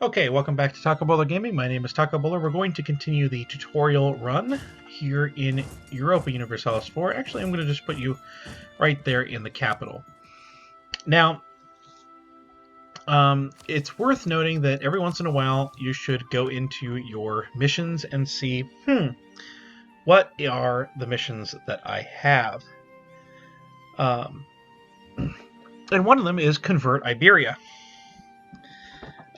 Okay, welcome back to Taco Bowler Gaming. My name is Taco Bowler. We're going to continue the tutorial run here in Europa Universalis 4. Actually, I'm going to just put you right there in the capital. Now, it's worth noting that every once in a while you should go into your missions and see, what are the missions that I have? And one of them is Convert Iberia.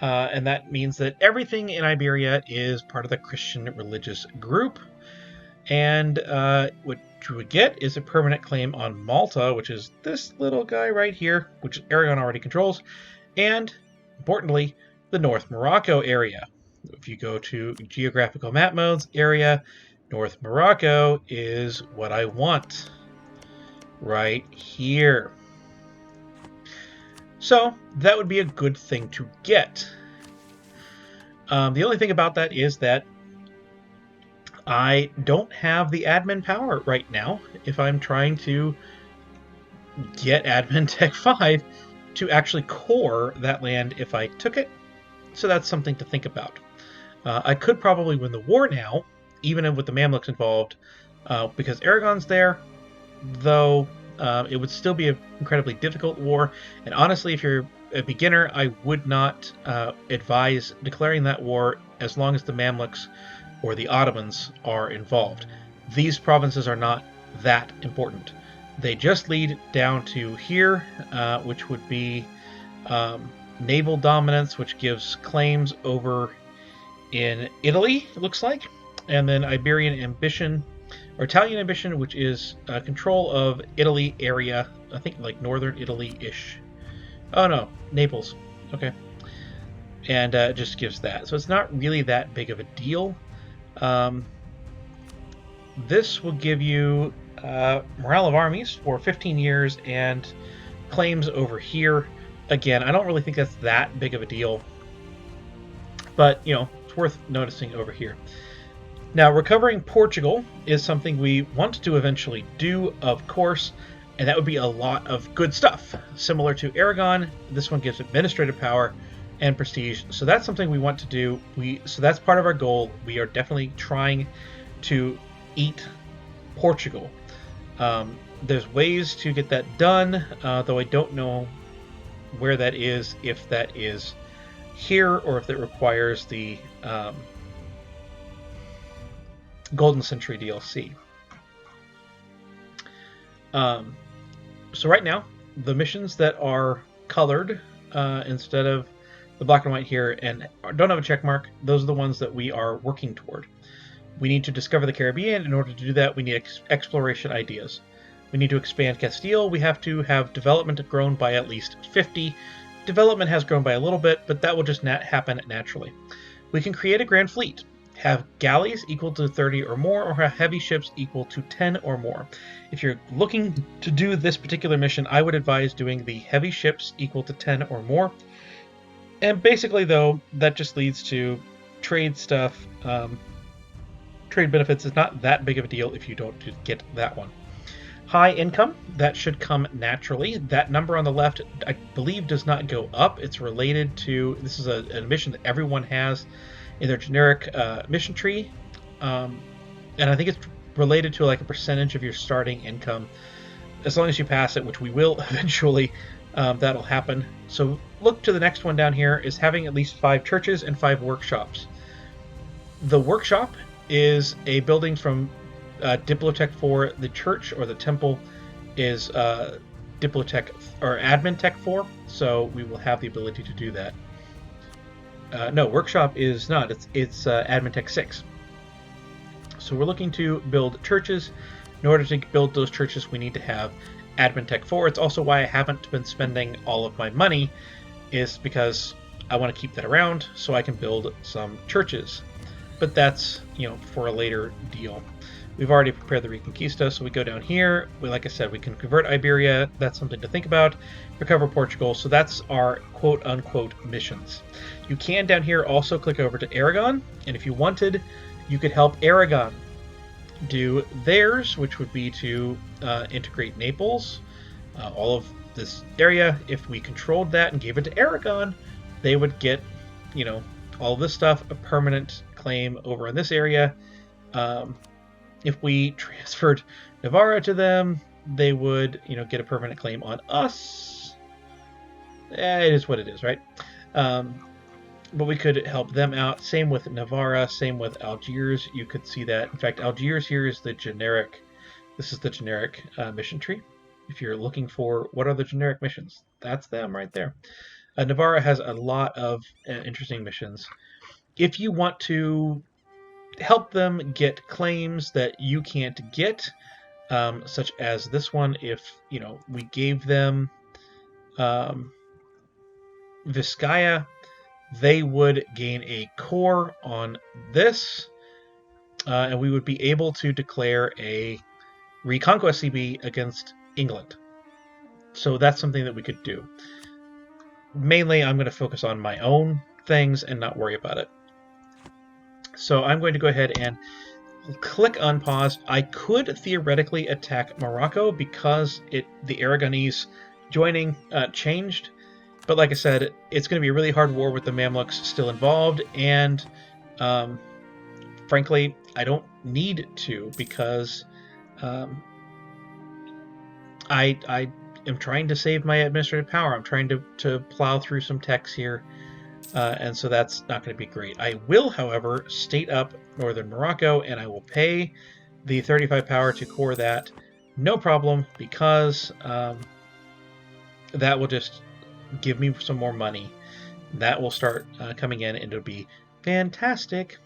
And that means that everything in Iberia is part of the Christian religious group. And what you would get is a permanent claim on Malta, which is this little guy right here, which Aragon already controls. And, importantly, the North Morocco area. If you go to Geographical Map Modes area, North Morocco is what I want. Right here. So, that would be a good thing to get. The only thing about that is that I don't have the admin power right now if I'm trying to get admin tech 5 to actually core that land if I took it. So that's something to think about. I could probably win the war now, even with the Mamluks involved, because Aragon's there, though it would still be an incredibly difficult war. And honestly, if you're a beginner, I would not advise declaring that war as long as the Mamluks or the Ottomans are involved. These provinces are not that important. They just lead down to here, which would be naval dominance, which gives claims over in Italy, it looks like, and then Iberian ambition, or Italian ambition, which is control of Italy area, I think like northern Italy-ish. Oh no, Naples. Okay. And it just gives that. So it's not really that big of a deal. This will give you morale of armies for 15 years and claims over here. Again, I don't really think that's that big of a deal. But, you know, it's worth noticing over here. Now, recovering Portugal is something we want to eventually do, of course, and that would be a lot of good stuff. Similar to Aragon, this one gives administrative power and prestige, so that's something we want to do. So that's part of our goal. We are definitely trying to eat Portugal. There's ways to get that done, though I don't know where that is, if that is here or if it requires the Golden Century DLC. So right now, the missions that are colored instead of the black and white here and don't have a check mark, those are the ones that we are working toward. We need to discover the Caribbean. In order to do that, we need exploration ideas. We need to expand Castile. We have to have development grown by at least 50. Development has grown by a little bit, but that will just happen naturally. We can create a grand fleet. Have galleys equal to 30 or more, or have heavy ships equal to 10 or more. If you're looking to do this particular mission, I would advise doing the heavy ships equal to 10 or more. And basically, though, that just leads to trade stuff. Trade benefits is not that big of a deal if you don't get that one. High income, that should come naturally. That number on the left, I believe, does not go up. It's related to, this is a mission that everyone has in their generic mission tree, and I think it's related to like a percentage of your starting income. As long as you pass it, which we will eventually, that'll happen. So look to the next one down here, is having at least 5 churches and 5 workshops. The workshop is a building from Diplotech 4. The church or the temple is Diplotech or Admin Tech 4, so we will have the ability to do that. No, workshop is not. It's Admin Tech 6. So we're looking to build churches. In order to build those churches, we need to have Admin Tech 4. It's also why I haven't been spending all of my money, is because I want to keep that around so I can build some churches. But that's, you know, for a later deal. We've already prepared the Reconquista, so we go down here. Like I said, we can convert Iberia. That's something to think about. Recover Portugal. So that's our quote-unquote missions. You can down here also click over to Aragon, and if you wanted, you could help Aragon do theirs, which would be to integrate Naples, all of this area. If we controlled that and gave it to Aragon, they would get you know, all this stuff, a permanent claim over in this area. If we transferred Navarra to them, they would, you know, get a permanent claim on us. It is what it is, right? But we could help them out. Same with Navarra, same with Algiers. You could see that. In fact, Algiers here is the generic. This is the generic mission tree. If you're looking for what are the generic missions, that's them right there. Navarra has a lot of interesting missions. If you want to help them get claims that you can't get, such as this one, if you know we gave them Vizcaya, they would gain a core on this, and we would be able to declare a Reconquest CB against England. So that's something that we could do. Mainly, I'm going to focus on my own things and not worry about it. So I'm going to go ahead and click unpause. I could theoretically attack Morocco because the Aragonese joining changed. But like I said, it's going to be a really hard war with the Mamluks still involved, and frankly, I don't need to because I am trying to save my administrative power. I'm trying to plow through some techs here, and so that's not going to be great. I will, however, state up northern Morocco, and I will pay the 35 power to core that, no problem, because that will just give me some more money. That will start coming in, and it'll be fantastic.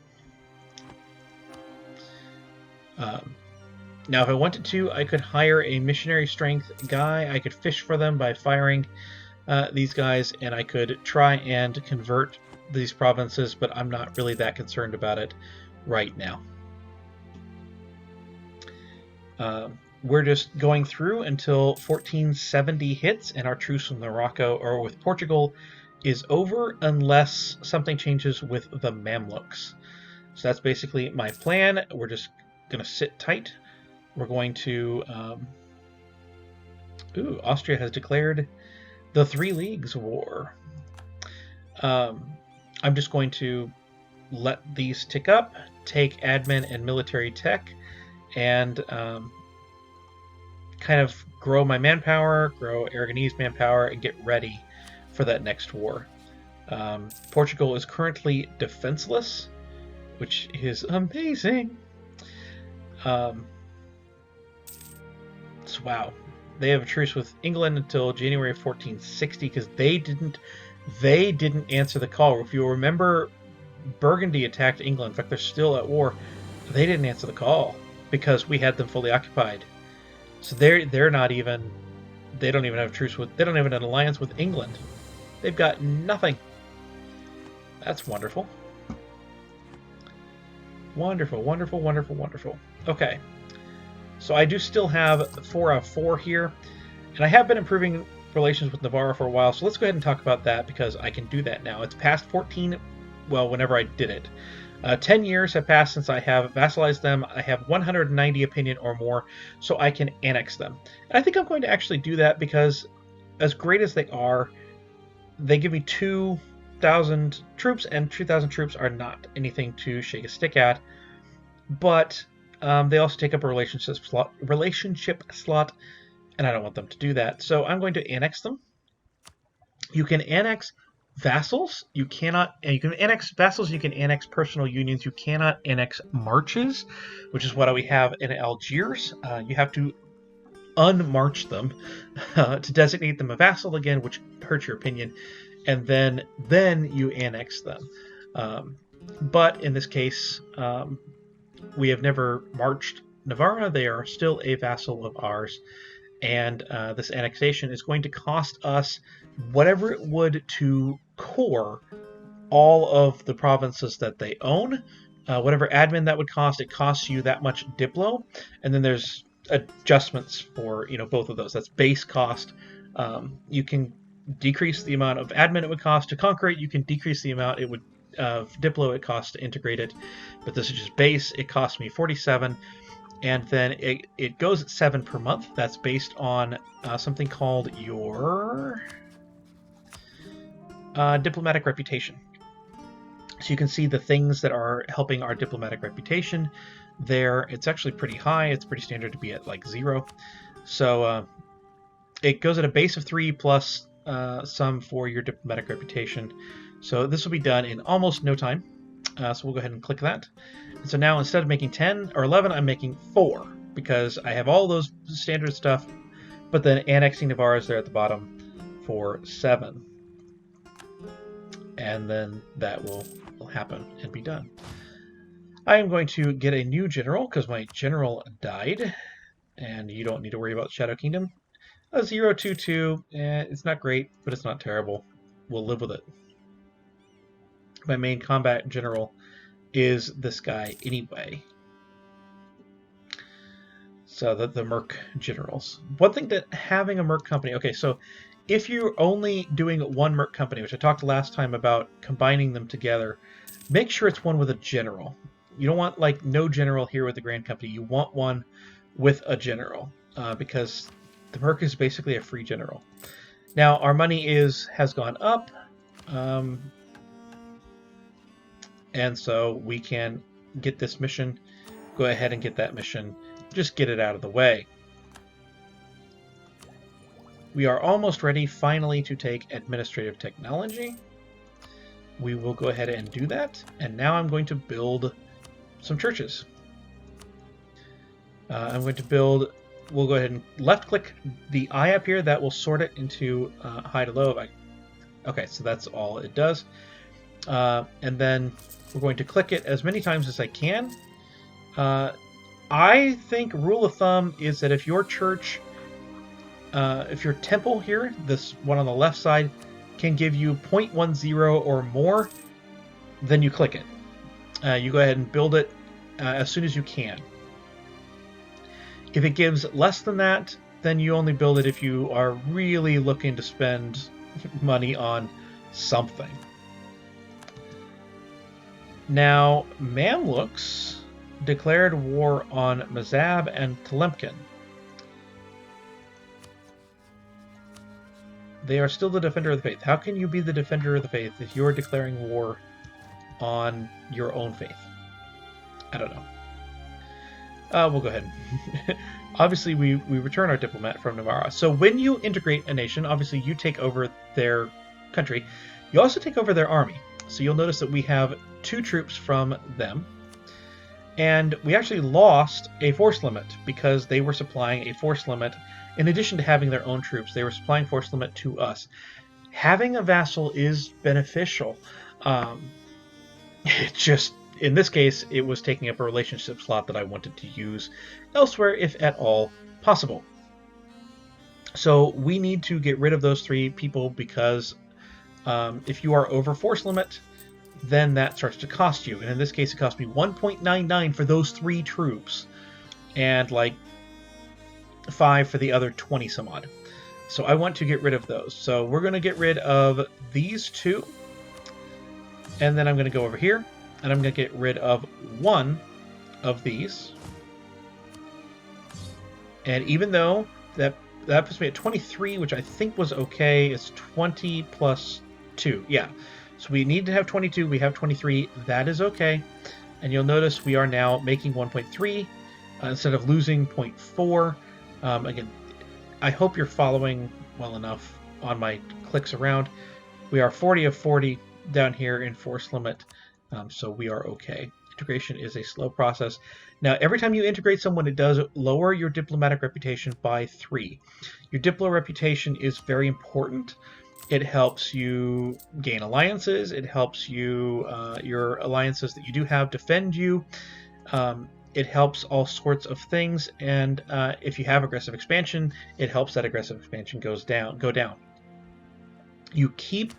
Now, if I wanted to, I could hire a missionary strength guy. I could fish for them by firing these guys, and I could try and convert these provinces, but I'm not really that concerned about it right now. We're just going through until 1470 hits, and our truce with Morocco or with Portugal is over unless something changes with the Mamluks. So that's basically my plan. We're just going to sit tight. We're going to... Austria has declared the Three Leagues War. I'm just going to let these tick up, take admin and military tech, and kind of grow my manpower, grow Aragonese manpower, and get ready for that next war. Portugal is currently defenseless, which is amazing. So wow, they have a truce with England until January of 1460 because they didn't answer the call. If you remember, Burgundy attacked England. In fact, they're still at war. They didn't answer the call because we had them fully occupied. So they're not even. They don't even have a truce with. They don't have an alliance with England. They've got nothing. That's wonderful. Wonderful, wonderful, wonderful, wonderful. Okay. So I do still have 4 out of 4 here, and I have been improving relations with Navarra for a while, so let's go ahead and talk about that because I can do that now. It's past 14, well, whenever I did it. 10 years have passed since I have vassalized them. I have 190 opinion or more, so I can annex them. And I think I'm going to actually do that because as great as they are, they give me 2,000 troops, and 2,000 troops are not anything to shake a stick at, but they also take up a relationship slot, and I don't want them to do that. So I'm going to annex them. You can annex vassals. You can annex vassals. You can annex personal unions. You cannot annex marches, which is what we have in Algiers. You have to unmarch them to designate them a vassal again, which hurts your opinion, and then you annex them. But in this case, we have never marched Navarra. They are still a vassal of ours, and this annexation is going to cost us whatever it would to core all of the provinces that they own. Whatever admin that would cost, it costs you that much Diplo, and then there's adjustments for both of those. That's base cost. You can decrease the amount of admin it would cost to conquer it. You can decrease the amount it would of Diplo it costs to integrate it, but this is just base. It costs me 47, and then it goes at 7 per month. That's based on something called your diplomatic reputation. So you can see the things that are helping our diplomatic reputation there. It's actually pretty high. It's pretty standard to be at like 0. So it goes at a base of 3 plus some for your diplomatic reputation. So this will be done in almost no time. So we'll go ahead and click that. And so now instead of making 10 or 11, I'm making 4 because I have all those standard stuff, but then annexing Navarre is there at the bottom for 7. And then that will happen and be done. I am going to get a new general because my general died, and you don't need to worry about Shadow Kingdom. A 022, it's not great, but it's not terrible. We'll live with it. My main combat general is this guy anyway. So the Merc generals. One thing that having a Merc company, okay, so if you're only doing one Merc company, which I talked last time about combining them together, make sure it's one with a general. You don't want like no general here with the Grand Company. You want one with a general because the Merc is basically a free general. Now our money has gone up, and so we can get this mission. Go ahead and get that mission. Just get it out of the way. We are almost ready finally to take administrative technology. We will go ahead and do that. And now I'm going to build some churches. I'm going to build, we'll go ahead and left click the eye up here. That will sort it into high to low. Okay, so that's all it does. And then we're going to click it as many times as I can. I think rule of thumb is that if your church, if your temple here, this one on the left side, can give you 0.10 or more, then you click it. You go ahead and build it as soon as you can. If it gives less than that, then you only build it if you are really looking to spend money on something. Now, Mamluks declared war on Mazab and Tlemcen. They are still the defender of the faith. How can you be the defender of the faith if you're declaring war on your own faith? I don't know. We'll go ahead. Obviously, we return our diplomat from Navarra. So when you integrate a nation, obviously you take over their country. You also take over their army. So you'll notice that we have 2 troops from them. And we actually lost a force limit because they were supplying a force limit. In addition to having their own troops, they were supplying force limit to us. Having a vassal is beneficial. It just, in this case, it was taking up a relationship slot that I wanted to use elsewhere, if at all possible. So we need to get rid of those 3 people because if you are over force limit, then that starts to cost you. And in this case, it cost me 1.99 for those 3 troops, and like 5 for the other 20 some odd. So I want to get rid of those. So we're going to get rid of these 2. And then I'm going to go over here, and I'm going to get rid of 1 of these. And even though that puts me at 23, which I think was okay, it's 20 plus 2. Yeah. So we need to have 22. We have 23. That is okay. And you'll notice we are now making 1.3 instead of losing 0.4. Again, I hope you're following well enough on my clicks around. We are 40 of 40 down here in force limit, so we are okay. Integration is a slow process. Now, every time you integrate someone, it does lower your diplomatic reputation by 3. Your diplo reputation is very important. It helps you gain alliances. It helps you, your alliances that you do have, defend you. It helps all sorts of things, and if you have aggressive expansion, it helps that aggressive expansion go down. You keep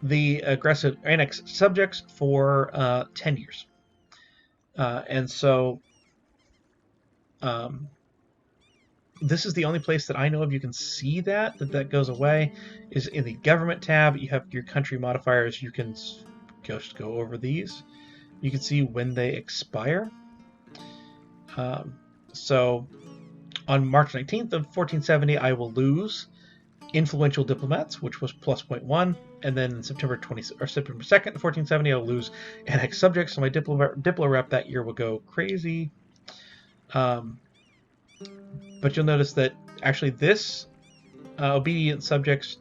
the aggressive annex subjects for 10 years. And so this is the only place that I know of you can see that goes away, is in the government tab. You have your country modifiers. You can just go over these. You can see when they expire. So on March 19th of 1470, I will lose influential diplomats, which was plus 0.1. and then September 2nd, 1470, I'll lose annexed subjects, so my Diplo rep that year will go crazy. But you'll notice that actually this obedient subjects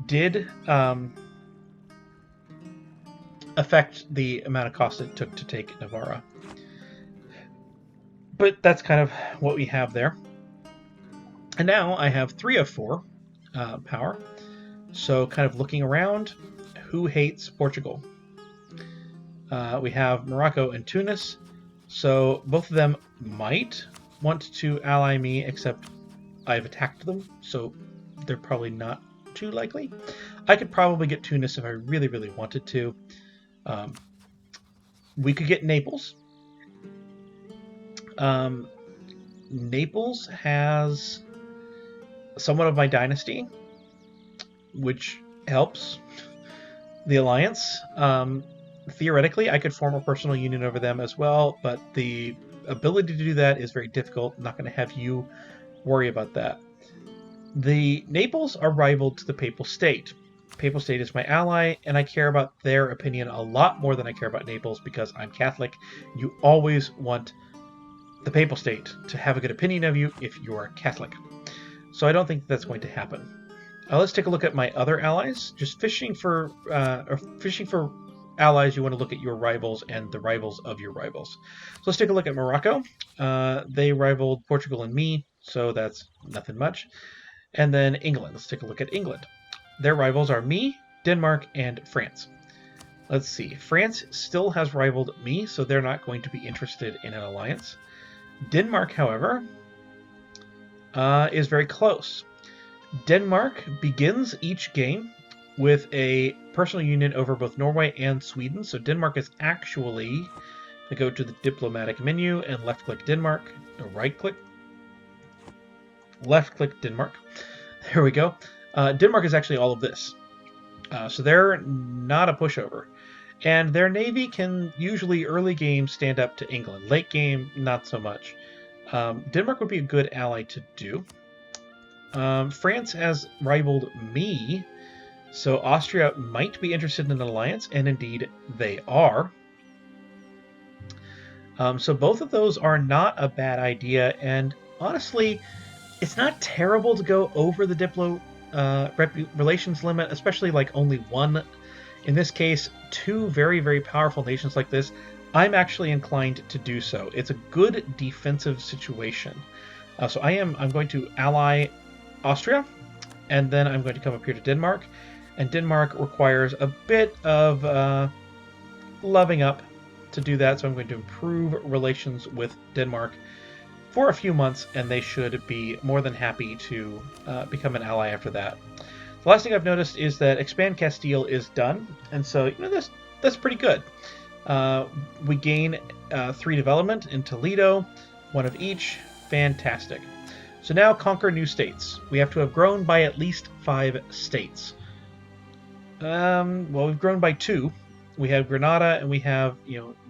did affect the amount of cost it took to take Navarra. But that's kind of what we have there. And now I have 3 of 4 power. So kind of looking around, who hates Portugal? We have Morocco and Tunis. So both of them might want to ally me, except I've attacked them, so they're probably not too likely. I could probably get Tunis if I really, really wanted to. We could get Naples. Naples has somewhat of my dynasty, which helps the alliance. Theoretically, I could form a personal union over them as well, but the ability to do that is very difficult. I'm not going to have you worry about that. The Naples are rival to the Papal State. Papal State is my ally, and I care about their opinion a lot more than I care about Naples because I'm Catholic. You always want the Papal State to have a good opinion of you if you are Catholic. So I don't think that's going to happen. Let's take a look at my other allies. Just fishing for allies, you want to look at your rivals and the rivals of your rivals. So let's take a look at Morocco. They rivaled Portugal and me, so that's nothing much. And then England. Let's take a look at England. Their rivals are me, Denmark, and France. Let's see. France still has rivaled me, so they're not going to be interested in an alliance. Denmark, however, is very close. Denmark begins each game with a personal union over both Norway and Sweden. So Denmark is actually, I go to the diplomatic menu and left-click Denmark, or right-click, left-click Denmark. There we go. Denmark is actually all of this. So they're not a pushover. And their navy can usually early game stand up to England. Late game, not so much. Denmark would be a good ally to do. France has rivaled me, so Austria might be interested in an alliance, and indeed they are. So both of those are not a bad idea, and honestly, it's not terrible to go over the Diplo relations limit, especially like only one. In this case, 2 very, very powerful nations like this, I'm actually inclined to do so. It's a good defensive situation. So I'm going to ally Austria, and then I'm going to come up here to Denmark, and Denmark requires a bit of loving up to do that, so I'm going to improve relations with Denmark for a few months, and they should be more than happy to become an ally after that. The last thing I've noticed is that Expand Castile is done, and so that's pretty good. We gain 3 development in Toledo, 1 of each. Fantastic. So now conquer new states. We have to have grown by at least 5 states. Well, we've grown by 2. We have Granada and we have,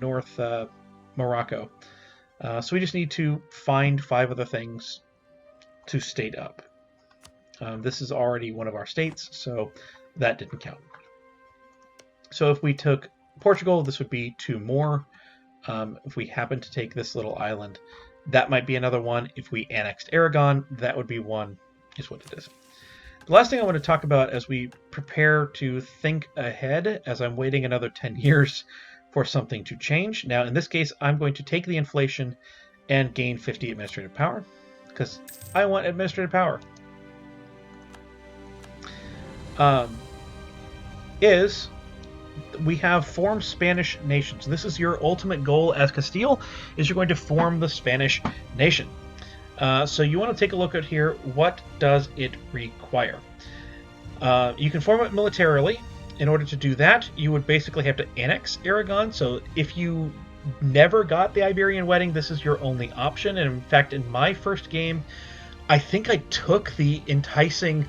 North Morocco. So we just need to find 5 other things to state up. This is already one of our states, so that didn't count. So if we took Portugal, this would be 2 more. If we happen to take this little island, that might be another one. If we annexed Aragon, that would be 1, is what it is. The last thing I want to talk about as we prepare to think ahead, as I'm waiting another 10 years for something to change. Now, in this case, I'm going to take the inflation and gain 50 administrative power, because I want administrative power. We have formed Spanish nations. This is your ultimate goal as Castile, is you're going to form the Spanish nation. So you want to take a look at here, what does it require? You can form it militarily. In order to do that, you would basically have to annex Aragon. So if you never got the Iberian wedding, this is your only option. And in fact, in my first game, I think I took the enticing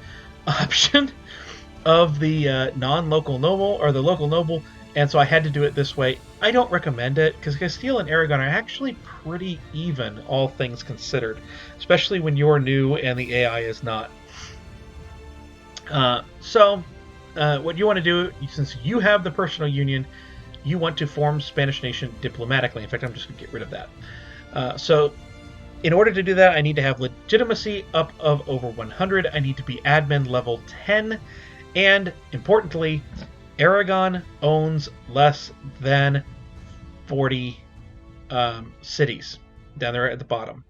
option of the non-local noble, or the local noble, and so I had to do it this way. I don't recommend it, because Castile and Aragon are actually pretty even, all things considered, especially when you're new and the AI is not. So what you want to do, since you have the personal union, you want to form Spanish nation diplomatically. In fact, I'm just going to get rid of that. So in order to do that, I need to have legitimacy up of over 100. I need to be admin level 10. And importantly, Aragon owns less than 40 cities down there at the bottom.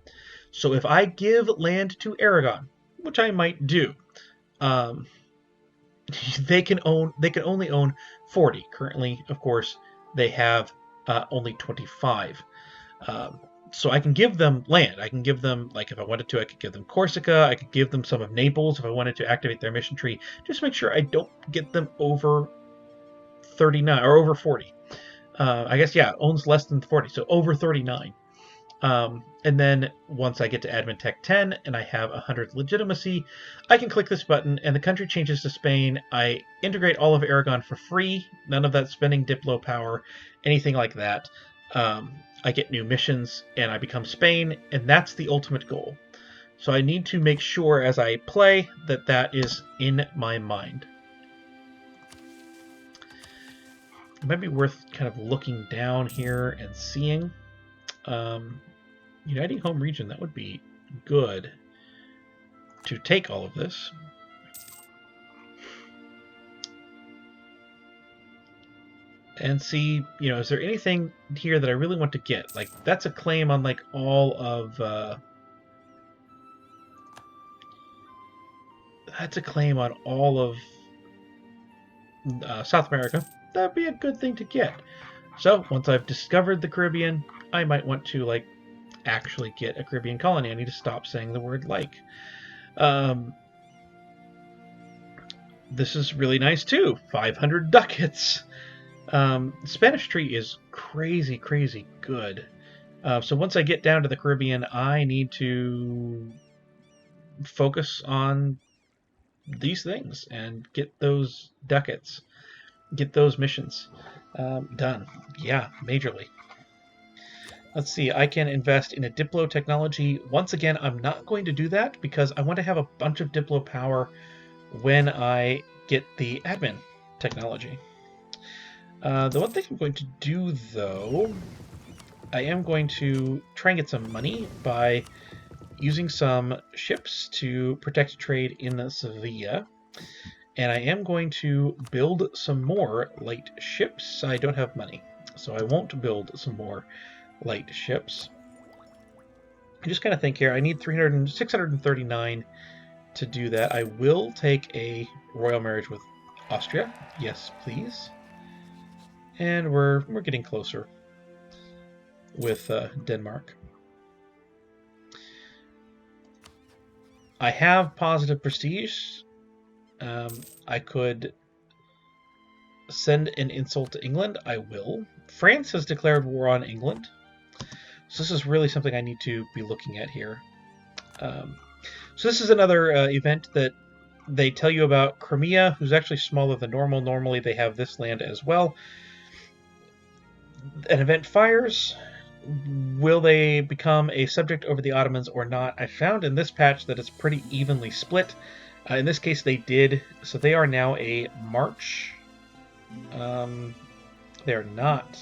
So if I give land to Aragon, which I might do, they can only own 40. Currently, of course, they have only 25. So I can give them land. I can give them, like, if I wanted to, I could give them Corsica. I could give them some of Naples if I wanted to activate their mission tree. Just make sure I don't get them over 39 or over 40. I guess, yeah, owns less than 40, so over 39. And then once I get to Admin Tech 10 and I have 100 legitimacy, I can click this button and the country changes to Spain. I integrate all of Aragon for free. None of that spending Diplo power, anything like that. I get new missions and I become Spain, and that's the ultimate goal. So I need to make sure as I play that that is in my mind. It might be worth kind of looking down here and seeing. Uniting home region, that would be good to take all of this. And see, is there anything here that I really want to get? Like, that's a claim on, like, all of... that's a claim on all of South America. That'd be a good thing to get. So, once I've discovered the Caribbean, I might want to, like, actually get a Caribbean colony. I need to stop saying the word like. This is really nice, too. 500 ducats. Spanish tree is crazy, crazy good. So once I get down to the Caribbean, I need to focus on these things and get those ducats, get those missions done. Yeah, majorly. Let's see, I can invest in a Diplo technology. Once again, I'm not going to do that because I want to have a bunch of Diplo power when I get the admin technology. The one thing I'm going to do, though, I am going to try and get some money by using some ships to protect trade in Sevilla. And I am going to build some more light ships. I don't have money, so I won't build some more light ships. I just kind of think here, I need 639 to do that. I will take a royal marriage with Austria. Yes, please. And we're getting closer with Denmark. I have positive prestige. I could send an insult to England. I will. France has declared war on England. So this is really something I need to be looking at here. So this is another event that they tell you about. Crimea, who's actually smaller than normal. Normally they have this land as well. An event fires. Will they become a subject over the Ottomans or not? I found in this patch that it's pretty evenly split. In this case, they did. So they are now a march. They're not.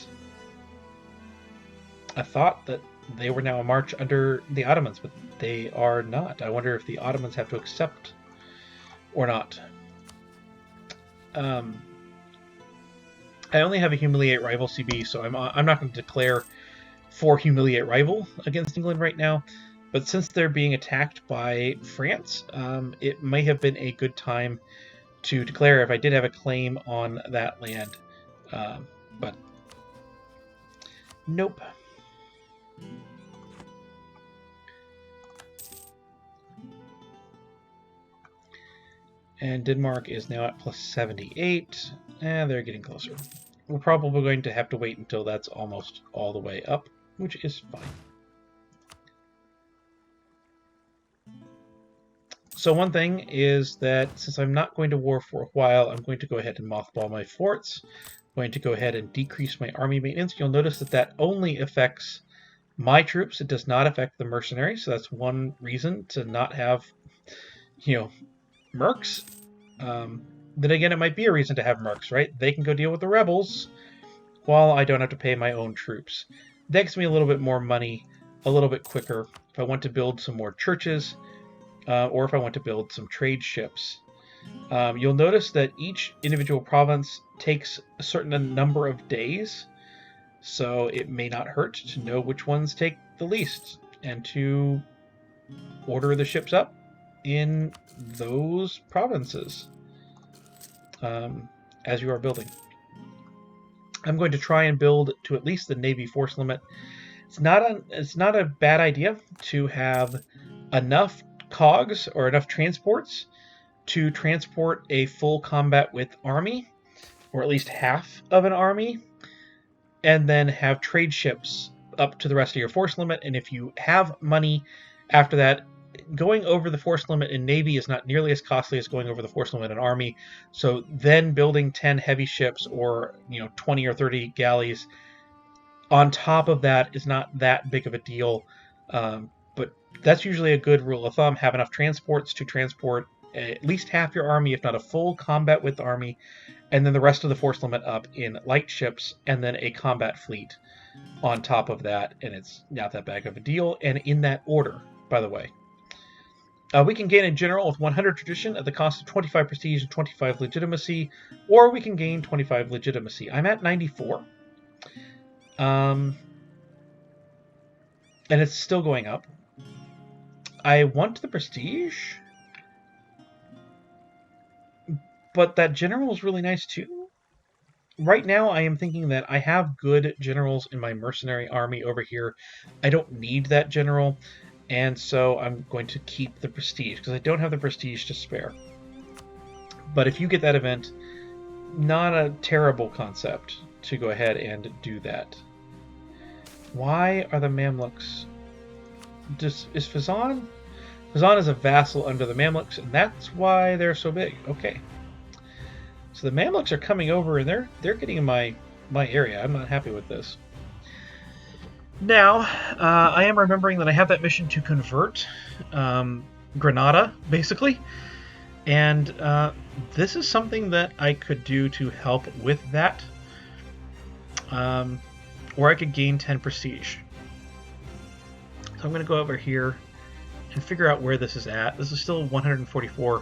I thought that they were now a march under the Ottomans, but they are not. I wonder if the Ottomans have to accept or not. I only have a Humiliate Rival CB, so I'm not going to declare for Humiliate Rival against England right now. But since they're being attacked by France, it may have been a good time to declare if I did have a claim on that land. But nope. And Denmark is now at plus 78, and they're getting closer. We're probably going to have to wait until that's almost all the way up, which is fine. So one thing is that since I'm not going to war for a while, I'm going to go ahead and mothball my forts. I'm going to go ahead and decrease my army maintenance. You'll notice that that only affects my troops. It does not affect the mercenaries, so that's one reason to not have, mercs. Then again, it might be a reason to have mercs, right? They can go deal with the rebels while I don't have to pay my own troops. That gets me a little bit more money, a little bit quicker if I want to build some more churches, or if I want to build some trade ships. You'll notice that each individual province takes a certain number of days, so it may not hurt to know which ones take the least and to order the ships up in those provinces as you are building. I'm going to try and build to at least the Navy force limit. It's not a bad idea to have enough cogs or enough transports to transport a full combat with army, or at least half of an army, and then have trade ships up to the rest of your force limit. And if you have money after that, going over the force limit in Navy is not nearly as costly as going over the force limit in Army. So then building 10 heavy ships or 20 or 30 galleys on top of that is not that big of a deal. But that's usually a good rule of thumb. Have enough transports to transport at least half your army, if not a full combat with army, and then the rest of the force limit up in light ships, and then a combat fleet on top of that, and it's not that big of a deal. And in that order, by the way. We can gain a general with 100 tradition at the cost of 25 prestige and 25 legitimacy, or we can gain 25 legitimacy. I'm at 94. And it's still going up. I want the prestige, but that general is really nice too. Right now, I am thinking that I have good generals in my mercenary army over here. I don't need that general. And so I'm going to keep the prestige, because I don't have the prestige to spare. But if you get that event, not a terrible concept to go ahead and do that. Why are the Mamluks... is Fazan? Fazan is a vassal under the Mamluks, and that's why they're so big. Okay. So the Mamluks are coming over, and they're getting in my area. I'm not happy with this. Now, I am remembering that I have that mission to convert Granada, basically. And this is something that I could do to help with that. Or I could gain 10 prestige. So I'm going to go over here and figure out where this is at. This is still 144.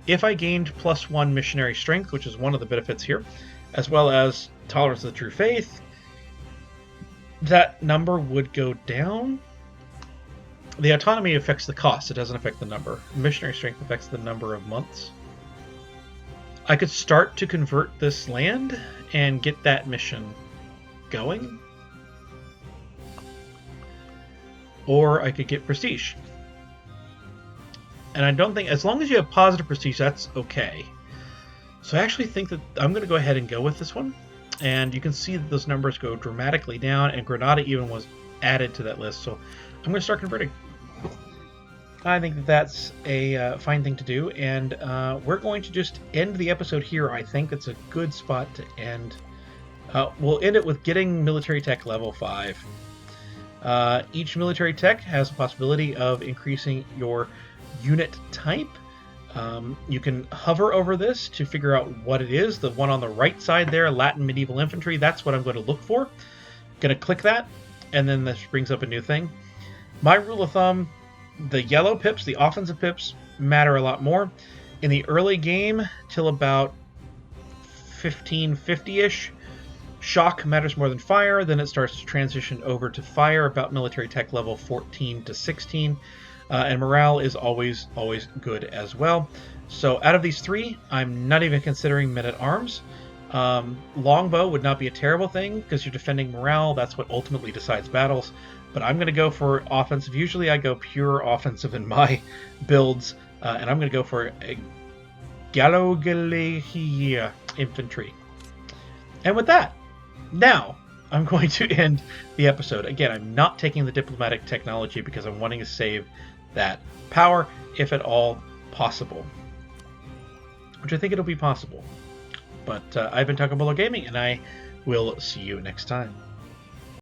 If I gained +1 missionary strength, which is one of the benefits here, as well as tolerance of the true faith, that number would go down. The autonomy affects the cost. It doesn't affect the number. Missionary strength affects the number of months. I could start to convert this land and get that mission going. Or I could get prestige. And I don't think, as long as you have positive prestige, that's okay. So I actually think that I'm going to go ahead and go with this one. And you can see that those numbers go dramatically down, and Granada even was added to that list. So I'm going to start converting. I think that that's a fine thing to do, and we're going to just end the episode here. I think it's a good spot to end. We'll end it with getting military tech level 5. Each military tech has a possibility of increasing your unit type. You can hover over this to figure out what it is. The one on the right side there, Latin Medieval Infantry, that's what I'm going to look for. Going to click that, and then this brings up a new thing. My rule of thumb, the yellow pips, the offensive pips, matter a lot more. In the early game, till about 1550-ish, shock matters more than fire. Then it starts to transition over to fire about military tech level 14 to 16. And morale is always good as well. So out of these three, I'm not even considering men-at-arms. Longbow would not be a terrible thing because you're defending morale. That's what ultimately decides battles. But I'm going to go for offensive. Usually I go pure offensive in my builds. And I'm going to go for a Gallogalagia infantry. And with that, now I'm going to end the episode. Again, I'm not taking the diplomatic technology because I'm wanting to save that power, if at all possible. Which I think it'll be possible. But I've been Takabola Gaming, and I will see you next time.